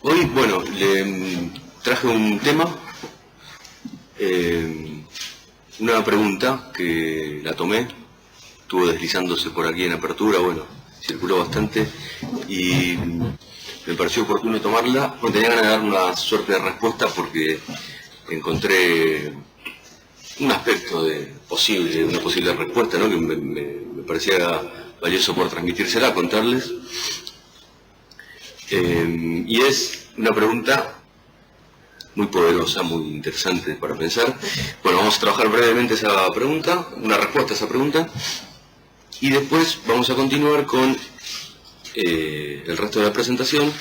Hoy, bueno, le traje un tema, una pregunta que la tomé, estuvo deslizándose por aquí en apertura, bueno, circuló bastante y me pareció oportuno tomarla. Bueno, tenía ganas de dar una suerte de respuesta porque encontré un aspecto de una posible respuesta, ¿no? Que me parecía valioso por transmitírsela, contarles. Y es una pregunta muy poderosa, muy interesante para pensar. Bueno, vamos a trabajar brevemente esa pregunta, una respuesta a esa pregunta, y después vamos a continuar con el resto de la presentación,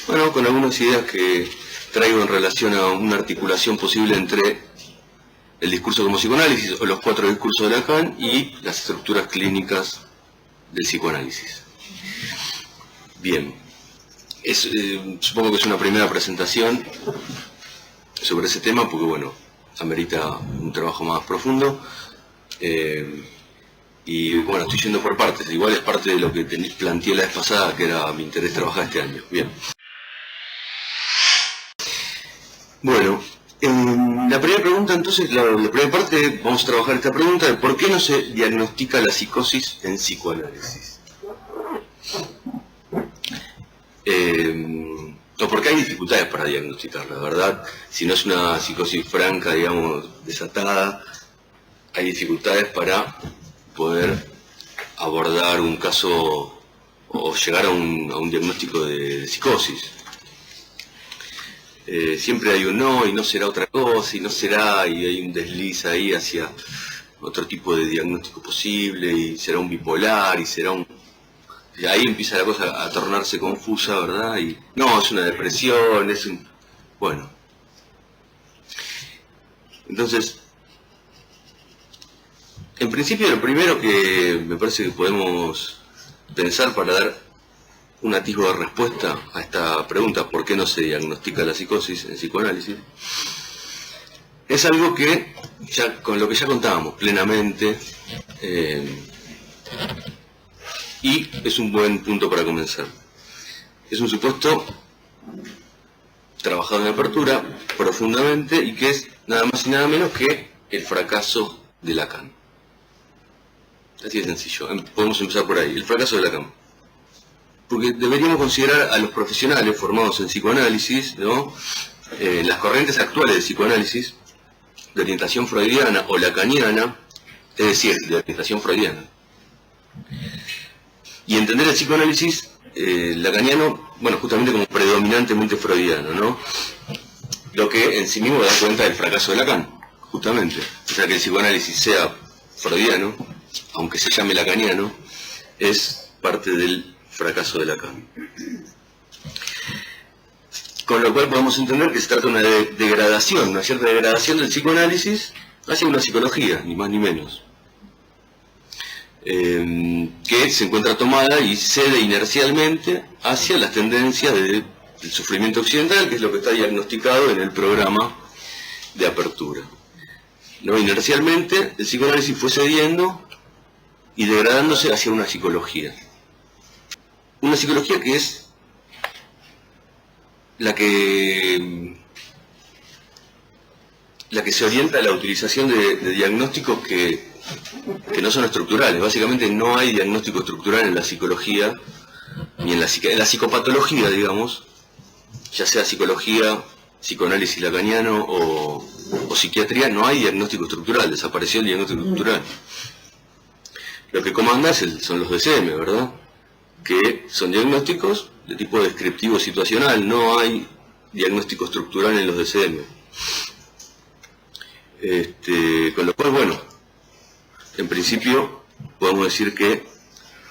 bueno, con algunas ideas que traigo en relación a una articulación posible entre el discurso como psicoanálisis o los 4 discursos de Lacan y las estructuras clínicas del psicoanálisis. Bien, supongo que es una primera presentación sobre ese tema porque, bueno, amerita un trabajo más profundo. Y bueno, estoy yendo por partes, igual es parte de lo que planteé la vez pasada, que era mi interés trabajar este año. Bien. Bueno, la primera pregunta, entonces, la primera parte, vamos a trabajar esta pregunta de por qué no se diagnostica la psicosis en psicoanálisis. O porque hay dificultades para diagnosticarla, ¿verdad? Si no es una psicosis franca, digamos, desatada, hay dificultades para poder abordar un caso o llegar a un diagnóstico de psicosis. Siempre hay un no, y no será otra cosa, y no será, y hay un desliz ahí hacia otro tipo de diagnóstico posible, y será un bipolar, y será un... Y ahí empieza la cosa a tornarse confusa, ¿verdad? Y no, es una depresión, es un... Bueno. Entonces, en principio lo primero que me parece que podemos pensar para dar un atisbo de respuesta a esta pregunta, ¿por qué no se diagnostica la psicosis en psicoanálisis? Es algo que, ya con lo que ya contábamos plenamente, y es un buen punto para comenzar. Es un supuesto trabajado en apertura profundamente y que es nada más y nada menos que el fracaso de Lacan. Así de sencillo, podemos empezar por ahí, el fracaso de Lacan. Porque deberíamos considerar a los profesionales formados en psicoanálisis, ¿no? Las corrientes actuales de psicoanálisis, de orientación freudiana o lacaniana, es decir, de orientación freudiana. Y entender el psicoanálisis lacaniano, bueno, justamente como predominantemente freudiano, ¿no? Lo que en sí mismo da cuenta del fracaso de Lacan, justamente. O sea, que el psicoanálisis sea freudiano, aunque se llame lacaniano, es parte del fracaso de Lacan. Con lo cual podemos entender que se trata de una degradación, una cierta degradación del psicoanálisis hacia una psicología, ni más ni menos. Que se encuentra tomada y cede inercialmente hacia las tendencias del sufrimiento occidental, que es lo que está diagnosticado en el programa de apertura. ¿No? Inercialmente el psicoanálisis fue cediendo y degradándose hacia una psicología. Una psicología que es la que se orienta a la utilización de diagnósticos que no son estructurales. Básicamente no hay diagnóstico estructural en la psicología, ni en la psicopatología, digamos, ya sea psicología, psicoanálisis lacaniano o psiquiatría, no hay diagnóstico estructural, desapareció el diagnóstico estructural. Lo que comanda son los DCM, ¿verdad? Que son diagnósticos de tipo descriptivo situacional, no hay diagnóstico estructural en los DCM. Con lo cual, bueno, en principio podemos decir que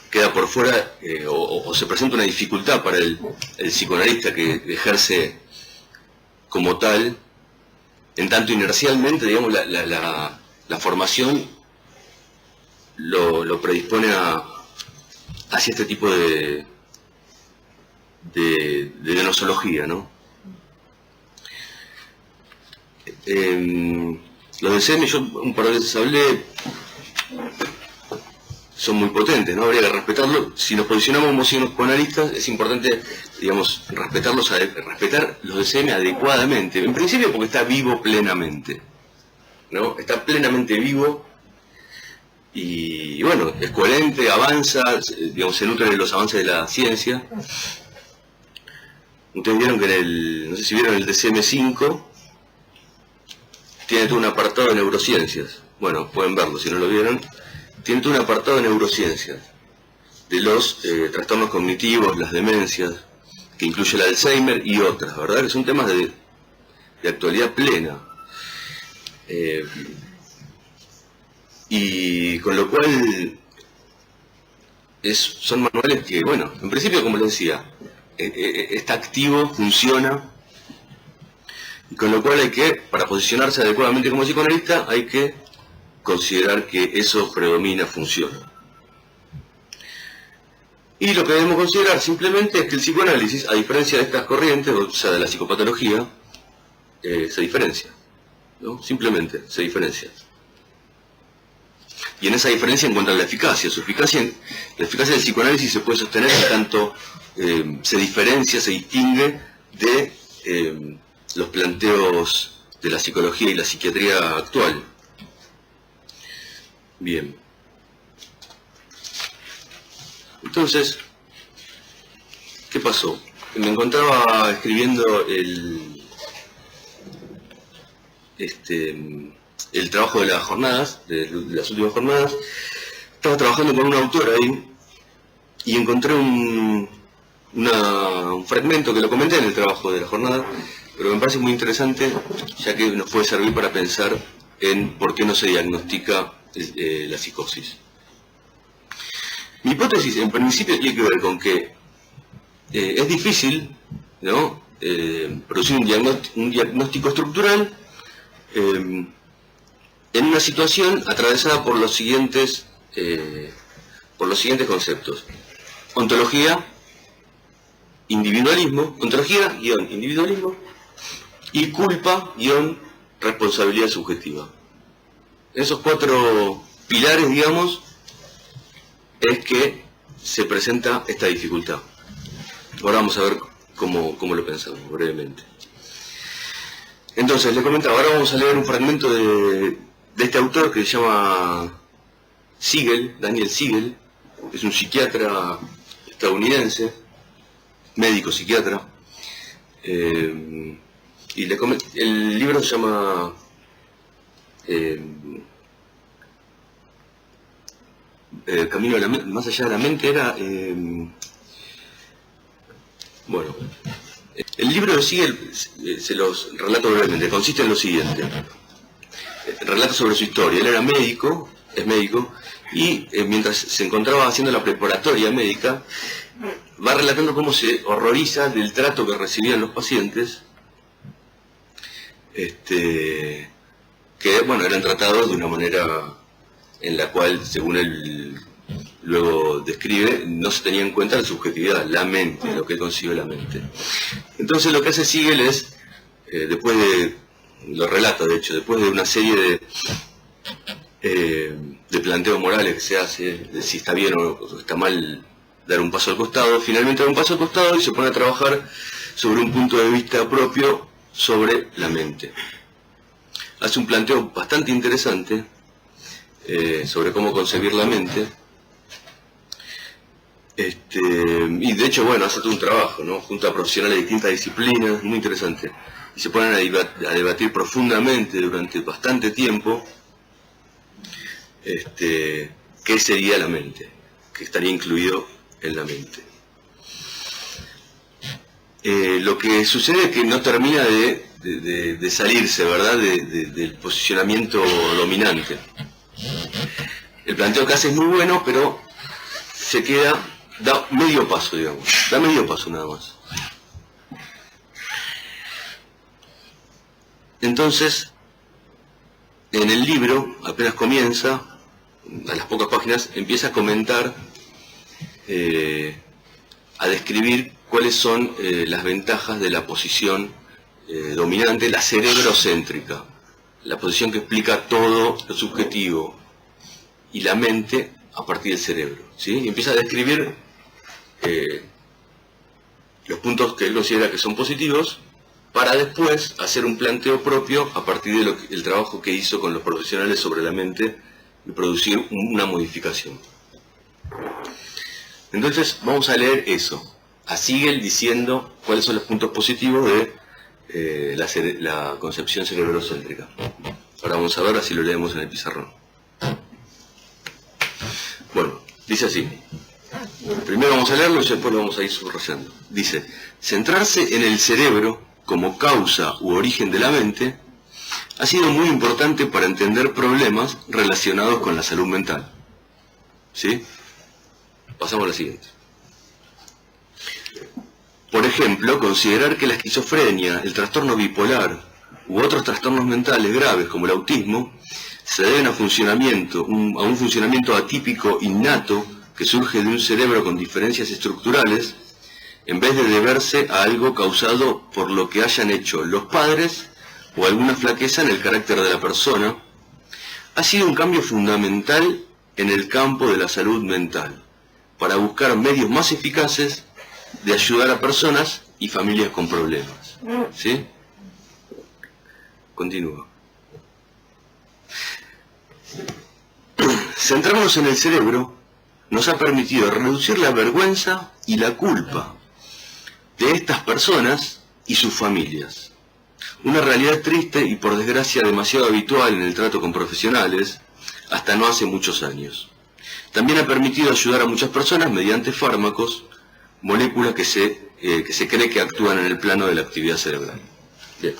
queda por fuera o se presenta una dificultad para el psicoanalista que ejerce como tal, en tanto inercialmente, digamos, la formación lo predispone hacia este tipo de nosología, ¿no? Los DCM, yo un par de veces hablé, son muy potentes, ¿no? Habría que respetarlo. Si nos posicionamos como psicoanalistas, es importante, digamos, respetar los DCM adecuadamente. En principio porque está vivo plenamente, ¿no? Está plenamente vivo y bueno, es coherente, avanza, digamos, se nutre de los avances de la ciencia. Ustedes vieron que en el, no sé si vieron el DCM-5, tiene todo un apartado de neurociencias. Bueno, pueden verlo si no lo vieron. Tiene todo un apartado de neurociencias, de los trastornos cognitivos, las demencias, que incluye el Alzheimer y otras, ¿verdad? Que son temas de actualidad plena. Y con lo cual son manuales que, bueno, en principio, como les decía, está activo, funciona, y con lo cual hay que, para posicionarse adecuadamente como psicoanalista, hay que considerar que eso predomina, funciona. Y lo que debemos considerar simplemente es que el psicoanálisis, a diferencia de estas corrientes, o sea, de la psicopatología, se diferencia, ¿no? Simplemente se diferencia. Y en esa diferencia encuentran la eficacia. La eficacia del psicoanálisis se puede sostener en tanto se diferencia, se distingue de los planteos de la psicología y la psiquiatría actual. Bien. Entonces, ¿qué pasó? Me encontraba escribiendo el trabajo de las jornadas, de las últimas jornadas. Estaba trabajando con un autor ahí y encontré un fragmento que lo comenté en el trabajo de la jornada, pero me parece muy interesante, ya que nos puede servir para pensar en por qué no se diagnostica la psicosis. Mi hipótesis, en principio, tiene que ver con que es difícil, ¿no?, producir un diagnóstico estructural en una situación atravesada por los siguientes conceptos: ontología, individualismo, ontología-individualismo, y culpa-responsabilidad subjetiva. Esos 4 pilares, digamos, es que se presenta esta dificultad. Ahora vamos a ver cómo lo pensamos brevemente. Entonces, les comentaba, ahora vamos a leer un fragmento de este autor que se llama Siegel, Daniel Siegel. Es un psiquiatra estadounidense, médico psiquiatra. Y el libro se llama Camino a más allá de la mente. Bueno, el libro de Siegel, se los relato brevemente, consiste en lo siguiente. Relata sobre su historia. Él era médico, es médico, y mientras se encontraba haciendo la preparatoria médica, va relatando cómo se horroriza del trato que recibían los pacientes, que, bueno, eran tratados de una manera en la cual, según él luego describe, no se tenía en cuenta la subjetividad, la mente, lo que concibe la mente. Entonces lo que hace Siegel es, lo relata de hecho, después de una serie de planteos morales que se hace, de si está bien o está mal dar un paso al costado, finalmente da un paso al costado y se pone a trabajar sobre un punto de vista propio sobre la mente. Hace un planteo bastante interesante sobre cómo concebir la mente, y de hecho, bueno, hace todo un trabajo, ¿no?, junto a profesionales de distintas disciplinas, muy interesante, y se ponen a debatir profundamente durante bastante tiempo qué sería la mente, qué estaría incluido en la mente. Lo que sucede es que no termina de salirse, ¿verdad?, del posicionamiento dominante. El planteo que hace es muy bueno, pero se queda, da medio paso, digamos, da medio paso nada más. Entonces, en el libro, apenas comienza, a las pocas páginas, empieza a comentar, a describir cuáles son las ventajas de la posición dominante, la cerebrocéntrica, la posición que explica todo lo subjetivo, y la mente a partir del cerebro, ¿sí? Y empieza a describir los puntos que él considera que son positivos, para después hacer un planteo propio a partir del trabajo que hizo con los profesionales sobre la mente y producir una modificación. Entonces vamos a leer eso, a Siegel diciendo cuáles son los puntos positivos de la concepción cerebrocéntrica. Ahora vamos a ver, así lo leemos en el pizarrón. Bueno, dice así. Primero vamos a leerlo y después lo vamos a ir subrayando. Dice, centrarse en el cerebro como causa u origen de la mente ha sido muy importante para entender problemas relacionados con la salud mental. ¿Sí? Pasamos a la siguiente. Por ejemplo, considerar que la esquizofrenia, el trastorno bipolar u otros trastornos mentales graves como el autismo se deben a un funcionamiento atípico innato que surge de un cerebro con diferencias estructurales, en vez de deberse a algo causado por lo que hayan hecho los padres o alguna flaqueza en el carácter de la persona, ha sido un cambio fundamental en el campo de la salud mental, para buscar medios más eficaces de ayudar a personas y familias con problemas. ¿Sí? Continúo. Centrarnos en el cerebro nos ha permitido reducir la vergüenza y la culpa de estas personas y sus familias. Una realidad triste y por desgracia demasiado habitual en el trato con profesionales hasta no hace muchos años. También ha permitido ayudar a muchas personas mediante fármacos, moléculas que se cree que actúan en el plano de la actividad cerebral. Bien.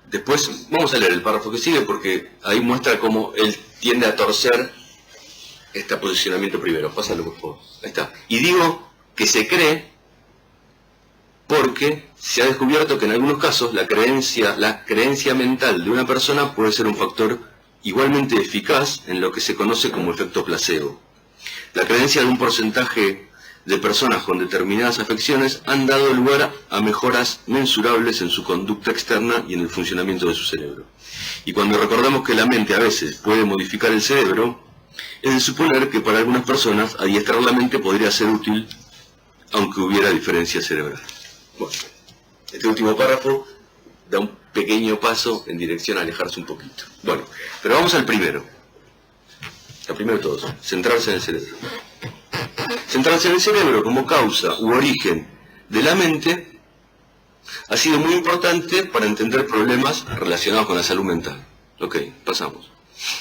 Después vamos a leer el párrafo que sigue porque ahí muestra cómo él tiende a torcer este posicionamiento primero. Pásalo, por favor. Ahí está. Y digo que se cree porque se ha descubierto que en algunos casos la creencia mental de una persona puede ser un factor igualmente eficaz en lo que se conoce como efecto placebo. La creencia de un porcentaje de personas con determinadas afecciones han dado lugar a mejoras mensurables en su conducta externa y en el funcionamiento de su cerebro. Y cuando recordamos que la mente a veces puede modificar el cerebro, es de suponer que para algunas personas adiestrar la mente podría ser útil, aunque hubiera diferencias cerebrales. Bueno, este último párrafo da un pequeño paso en dirección a alejarse un poquito. Bueno, pero vamos al primero. El primero de todos, centrarse en el cerebro. Centrarse en el cerebro como causa u origen de la mente ha sido muy importante para entender problemas relacionados con la salud mental. Ok, pasamos.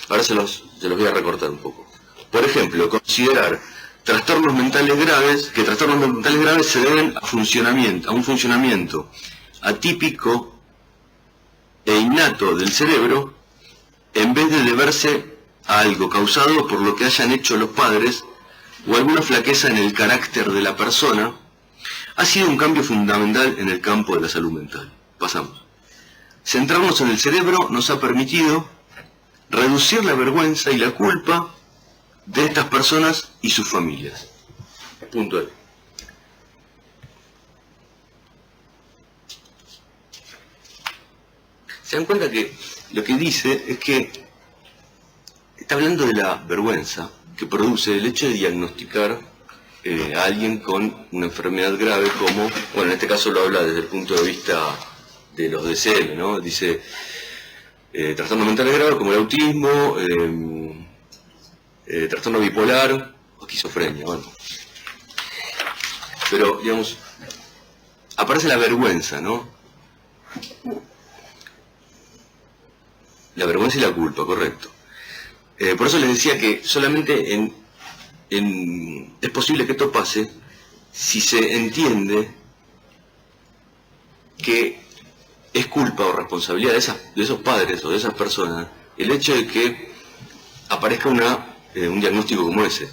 Ahora se los voy a recortar un poco. Por ejemplo, considerar trastornos mentales graves se deben a un funcionamiento atípico e innato del cerebro, en vez de deberse a algo causado por lo que hayan hecho los padres o alguna flaqueza en el carácter de la persona, ha sido un cambio fundamental en el campo de la salud mental. Pasamos. Centrarnos en el cerebro nos ha permitido reducir la vergüenza y la culpa de estas personas y sus familias. Punto E. Se dan cuenta que lo que dice es que está hablando de la vergüenza que produce el hecho de diagnosticar a alguien con una enfermedad grave como, bueno, en este caso lo habla desde el punto de vista de los DSM, ¿no? Dice trastornos mentales graves como el autismo, trastorno bipolar o esquizofrenia, bueno. Pero, digamos, aparece la vergüenza, ¿no? La vergüenza y la culpa, correcto. Por eso les decía que solamente es posible que esto pase si se entiende que es culpa o responsabilidad de esos padres o de esas personas el hecho de que aparezca un diagnóstico como ese.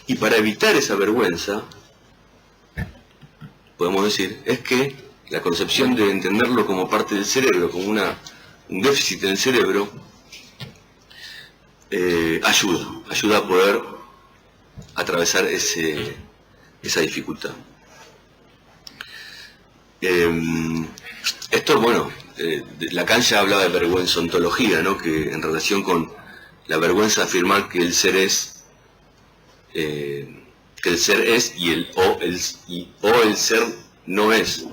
Y para evitar esa vergüenza, podemos decir, es que la concepción de entenderlo como parte del cerebro, como un déficit en el cerebro, ayuda a poder atravesar esa dificultad. Esto, bueno, Lacan ya hablaba de vergüenza ontología, ¿no? Que en relación con la vergüenza de afirmar que el ser es, y el ser no es,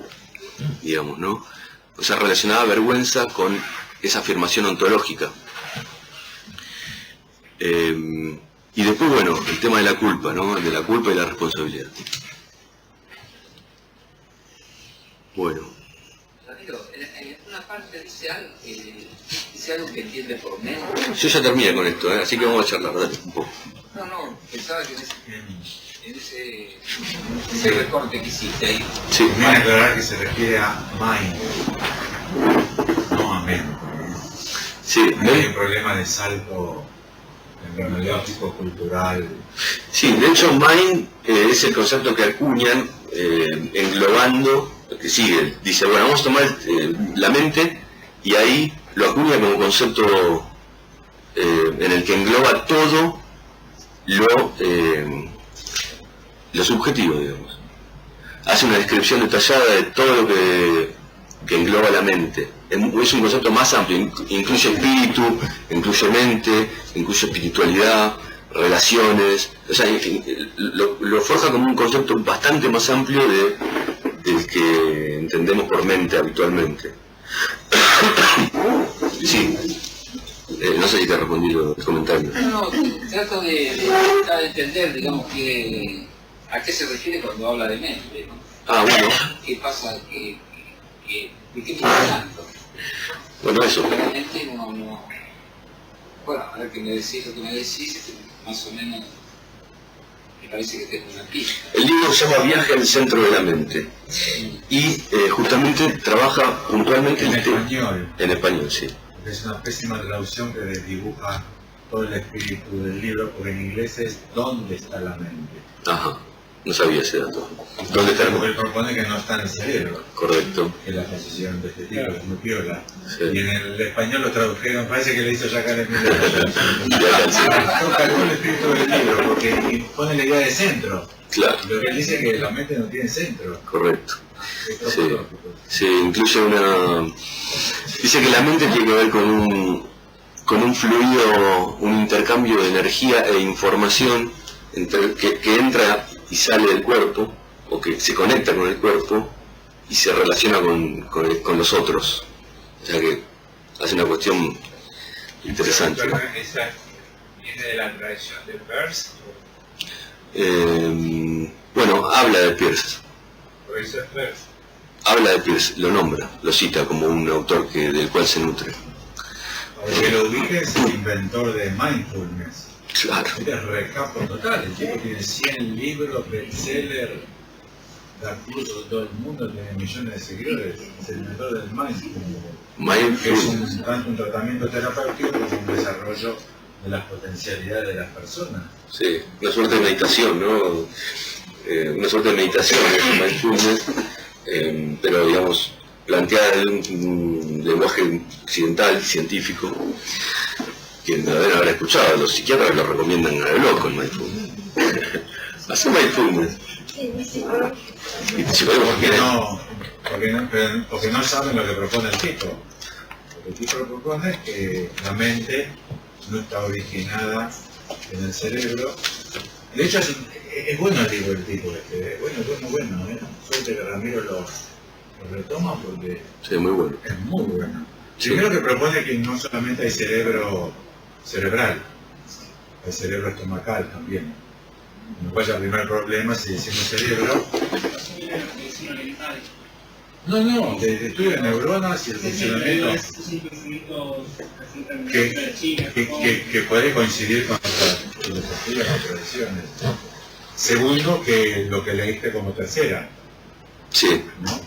digamos, ¿no? O sea, relacionaba vergüenza con esa afirmación ontológica. Y después, bueno, el tema de la culpa, ¿no? De la culpa y la responsabilidad. Bueno. Ramiro, en una parte dice algo que entiende por mente. Yo ya terminé con esto, así que vamos a charlar, dale, un poco. No, pensaba que en ese recorte que hiciste ahí. Sí. Voy a aclarar que se refiere a mind, no a mente. Sí, Hay un problema de salto tecnológico, cultural. Sí, de hecho mind es el concepto que acuñan englobando, que sigue, dice, bueno, vamos a tomar la mente y ahí lo acuña como concepto en el que engloba todo lo subjetivo, digamos. Hace una descripción detallada de todo lo que engloba la mente. Es un concepto más amplio, incluye espíritu, incluye mente, incluye espiritualidad, relaciones, o sea, lo forja como un concepto bastante más amplio del que entendemos por mente habitualmente. Sí, no sé si te respondí los comentarios. No, trato de entender, digamos, a qué se refiere cuando habla de mente, ¿no? Ah, bueno. ¿Qué pasa? ¿De qué está hablando? Bueno, eso. Realmente no. Bueno, a ver qué me decís, lo que me decís, más o menos me parece que tengo una pista. El libro se llama Viaje al centro de la mente y justamente trabaja puntualmente En español. En español, sí. Es una pésima traducción que desdibuja todo el espíritu del libro, porque en inglés es ¿dónde está la mente? Ajá, no sabía ese dato. ¿Dónde está Porque él propone que no está en el cerebro, Correcto. que es la posición de este tipo, que es muy piola. Sí. Y en el español lo tradujeron, parece que le hizo sacar el libro. Calcó el espíritu del libro, porque pone la idea de centro. Claro, Lo que él dice es que la mente no tiene centro. correcto. Es Sí, topológico. sí, incluye dice que la mente tiene que ver con un fluido, un intercambio de energía e información que entra y sale del cuerpo, o que se conecta con el cuerpo y se relaciona con los otros. O sea que hace una cuestión interesante. ¿Esa viene de la tradición de Peirce? Bueno, habla de Peirce. ¿O eso es Peirce? Habla de Peirce, lo nombra, lo cita como un autor del cual se nutre. El que lo ubique es el inventor de mindfulness. Claro, Este es recapo total. El tipo tiene 100 libros, bestseller, da cursos en todo el mundo, tiene millones de seguidores. Es el inventor del mindfulness. Que es tanto un tratamiento terapéutico como un desarrollo de las potencialidades de las personas. Sí, una suerte de meditación, ¿no? Una suerte de meditación, mindfulness, pero digamos, planteada en un lenguaje occidental, científico, que lo deben haber escuchado, los psiquiatras lo recomiendan a lo loco el mindfulness. Hace mindfulness. Y psicólogos Porque no saben lo que propone el tipo. Lo que el tipo propone es que la mente no está originada en el cerebro. De hecho, es bueno el libro del tipo este. Bueno. Suerte que Ramiro lo retoma porque sí, muy bueno. es muy bueno. Sí. Primero que propone que no solamente hay cerebro cerebral, hay cerebro estomacal también. No vaya el primer problema si decimos cerebro. No, de estudio de neuronas y el funcionamiento que puede coincidir con otras filosofías o tradiciones. Segundo, que lo que leíste como tercera, Sí, ¿no?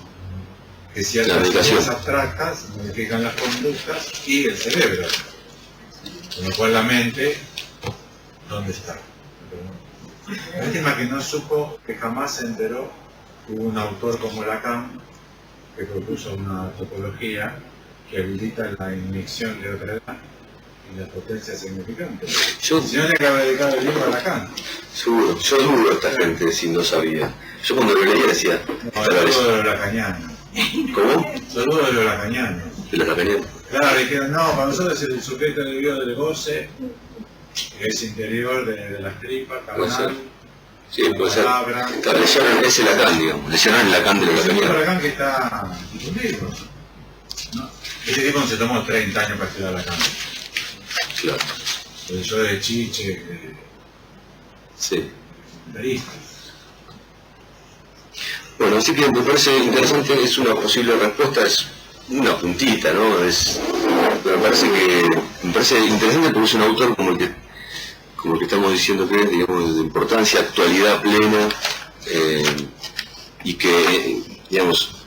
Que ciertas ideas abstractas modifican las conductas y el cerebro. Con lo cual la mente, ¿dónde está? Lástima que no supo, que jamás se enteró que hubo un autor como Lacan que propuso una topología que habilita la inyección de otra edad y la potencia significante. Si no, tenía que haber dedicado el libro a Lacan. seguro. Yo dudo a esta gente si no sabía. Yo cuando lo leía decía, No, saludo de lo lacaniano. ¿cómo? Saludo de lo lacaniano. de los lacanianos. Claro, dijeron, no, para nosotros es el sujeto debido del goce, que es interior de las tripas, carnal, sí, puede ser. palabra. Claro, lesionan ese Lacan, digamos, lesionan el Lacan de los Es un lacanianos. Lacan que está difundido. ¿No? Este tipo se tomó 30 años para estudiar Lacan. Claro, Entonces yo de Chiche, sí. de Bueno, así que me parece interesante, es una posible respuesta, es una puntita, ¿no? Me parece interesante porque es un autor como el que estamos diciendo que es, digamos, de importancia, actualidad plena, y que, digamos,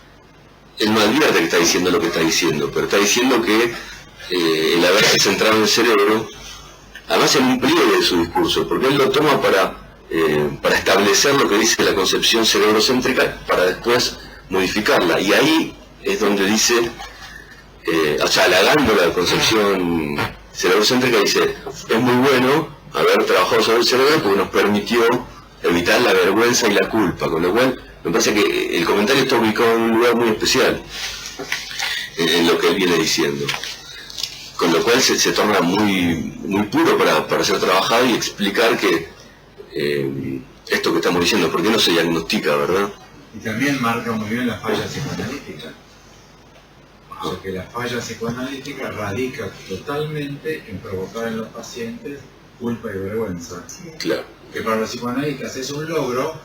él no advierte que está diciendo lo que está diciendo, pero está diciendo que el haberse centrado en el cerebro, además en un pliegue de su discurso, porque él lo toma para establecer lo que dice la concepción cerebrocéntrica, para después modificarla, y ahí es donde dice, o sea, halagando la concepción cerebrocéntrica, dice, es muy bueno haber trabajado sobre el cerebro porque nos permitió evitar la vergüenza y la culpa, con lo cual me parece que el comentario está ubicado en un lugar muy especial en lo que él viene diciendo, con lo cual se torna muy puro para ser trabajado y explicar que esto que estamos diciendo, ¿por qué no se diagnostica, verdad? Y también marca muy bien la falla psicoanalítica. Porque la falla psicoanalítica radica totalmente en provocar en los pacientes culpa y vergüenza. Claro. Que para los psicoanalistas es un logro,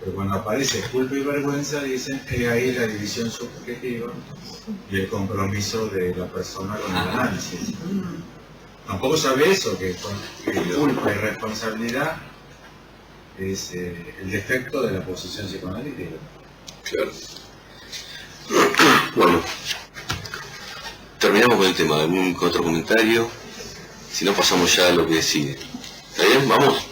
pero cuando aparece culpa y vergüenza dicen que ahí la división subjetiva y el compromiso de la persona con el análisis. Tampoco sabe eso, que culpa y responsabilidad es el defecto de la posición psicoanalítica. Claro. Bueno, terminamos con el tema. ¿Algún otro comentario? Si no, pasamos ya a lo que sigue. ¿Está bien? ¿Vamos?